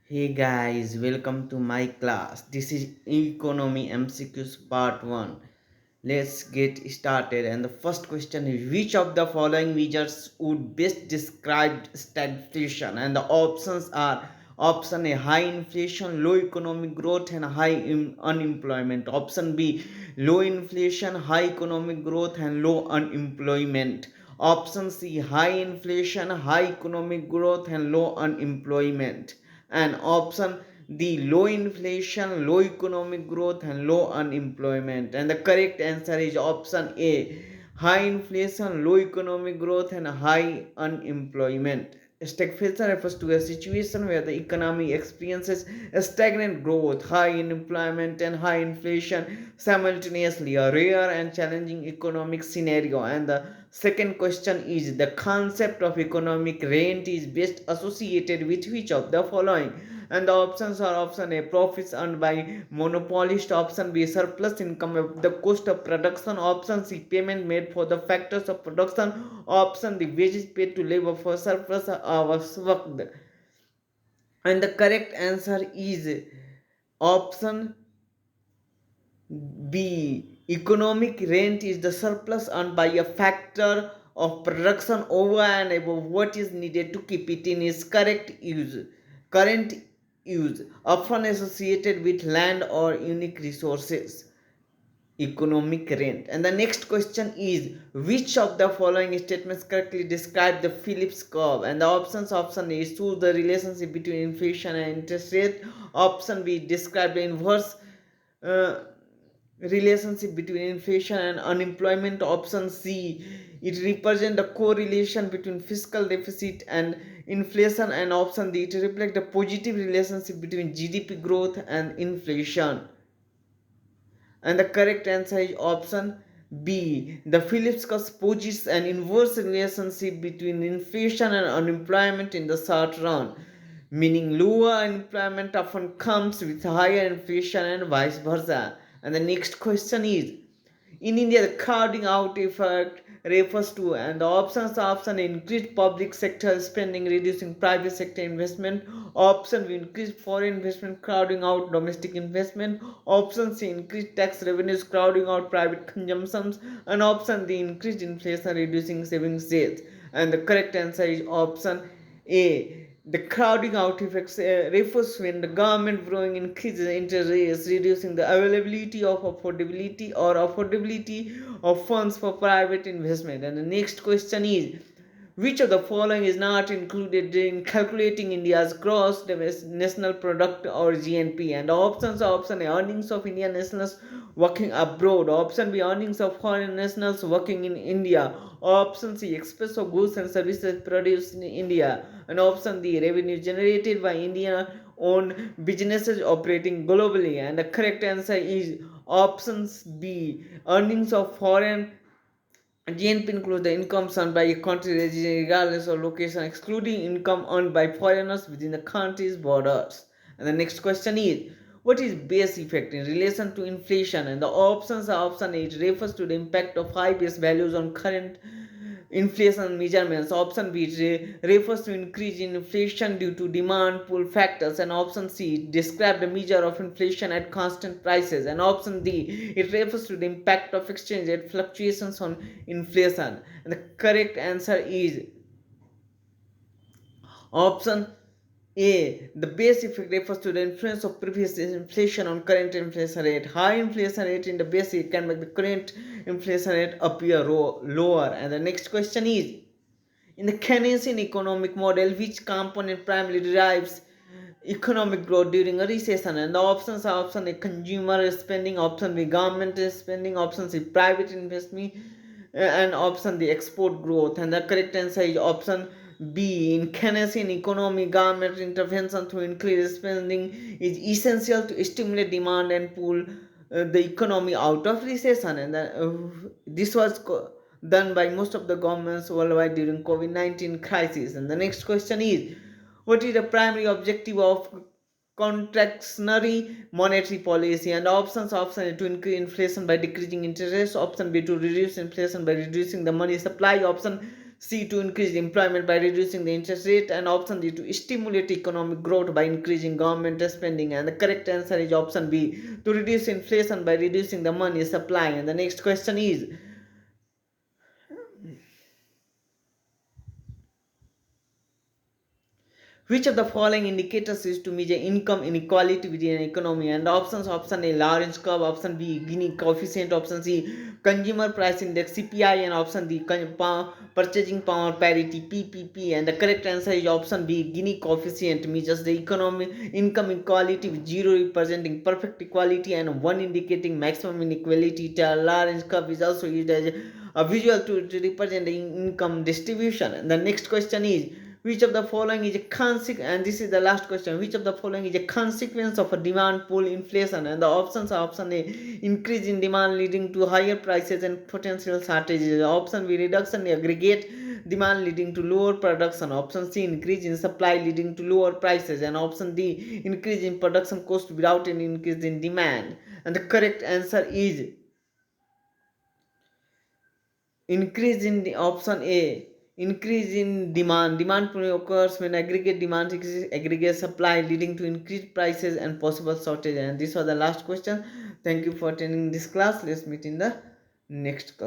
Hey guys, welcome to my class. This is Economy MCQs Part 1. Let's get started. And the first question is, which of the following measures would best describe stagflation? And the options are option A, high inflation, low economic growth, and high unemployment. Option B, low inflation, high economic growth, and low unemployment. Option C, high inflation, high economic growth, and low unemployment. And option D, low inflation, low economic growth, and low unemployment. And the correct answer is option A, high inflation, low economic growth, and high unemployment. Stagflation refers to a situation where the economy experiences a stagnant growth, high unemployment, and high inflation simultaneously, a rare and challenging economic scenario. And the second question is, the concept of economic rent is best associated with which of the following? And the options are option A, profits earned by monopolist, option B, surplus income of the cost of production, option C, payment made for the factors of production, option D, wages paid to labor for surplus hours worked. And the correct answer is option B. Economic rent is the surplus earned by a factor of production over and above what is needed to keep it in its current use, often associated with land or unique resources. Economic rent. And the next question is, which of the following statements correctly describe the Phillips curve? And the option A, shows the relationship between inflation and interest rate. Option B, describe the inverse uh, relationship between inflation and unemployment. Option C, it represents the correlation between fiscal deficit and inflation. And option D, it reflects the positive relationship between GDP growth and inflation. And the correct answer is option B. The Phillips curve poses an inverse relationship between inflation and unemployment in the short run, meaning lower unemployment often comes with higher inflation and vice versa. And the next question is, in India, the crowding out effect refers to, and the options are option A, increased public sector spending, reducing private sector investment. Option B, increased foreign investment, crowding out domestic investment. Option C, increased tax revenues, crowding out private consumptions. And option D, increased inflation, reducing savings rates. And the correct answer is option A. The crowding out effect refers when the government borrowing increases interest rates, reducing the availability of affordability of funds for private investment. And the next question is, which of the following is not included in calculating India's gross national product or GNP? And the options are option A, earnings of Indian nationals working abroad. Option B, earnings of foreign nationals working in India. Option C, expense of goods and services produced in India. And option D, revenue generated by India owned businesses operating globally. And the correct answer is option B, earnings of foreign GNP includes the income earned by a country regardless of location, excluding income earned by foreigners within the country's borders. And the next question is, what is base effect in relation to inflation? And the options are option A, it refers to the impact of high base values on current inflation measurements. Option B, it refers to increase in inflation due to demand pull factors. And option C, describe the measure of inflation at constant prices. And option D, it refers to the impact of exchange rate fluctuations on inflation. And the correct answer is option A. The base effect refers to the influence of previous inflation on current inflation rate. High inflation rate in the base can make the current inflation rate appear lower. And the next question is, in the Keynesian economic model, which component primarily drives economic growth during a recession? And the options are option A, consumer spending, option B, government spending, option C, private investment, and option D, export growth. And the correct answer is option B. In Keynesian economy, government intervention to increase spending is essential to stimulate demand and pull the economy out of recession. And this was done by most of the governments worldwide during COVID-19 crisis. And the next question is, what is the primary objective of contractionary monetary policy? And option A, to increase inflation by decreasing interest rates. Option B, to reduce inflation by reducing the money supply. Option C, to increase employment by reducing the interest rate, and option D, to stimulate economic growth by increasing government spending. And the correct answer is option B, to reduce inflation by reducing the money supply. And the next question is, which of the following indicators is to measure income inequality within an economy? And the options: option A, Lawrence curve; option B, Gini coefficient; option C, consumer price index (CPI); and option D, purchasing power parity (PPP). And the correct answer is option B, Gini coefficient, measures the economic income equality, with 0 representing perfect equality and 1 indicating maximum inequality. The Lawrence curve is also used as a visual to represent the income distribution. And the next question is, which of the following is a consequence, and this is the last question, which of the following is a consequence of a demand pull inflation? And the options are: option A, increase in demand leading to higher prices and potential shortages; option B, reduction in aggregate demand leading to lower production; option C, increase in supply leading to lower prices; and option D, increase in production cost without an increase in demand. And the correct answer is increase in the option A, increase in demand. Demand occurs when aggregate demand exceeds aggregate supply, leading to increased prices and possible shortage. And this was the last question. Thank you for attending this class. Let's meet in the next class.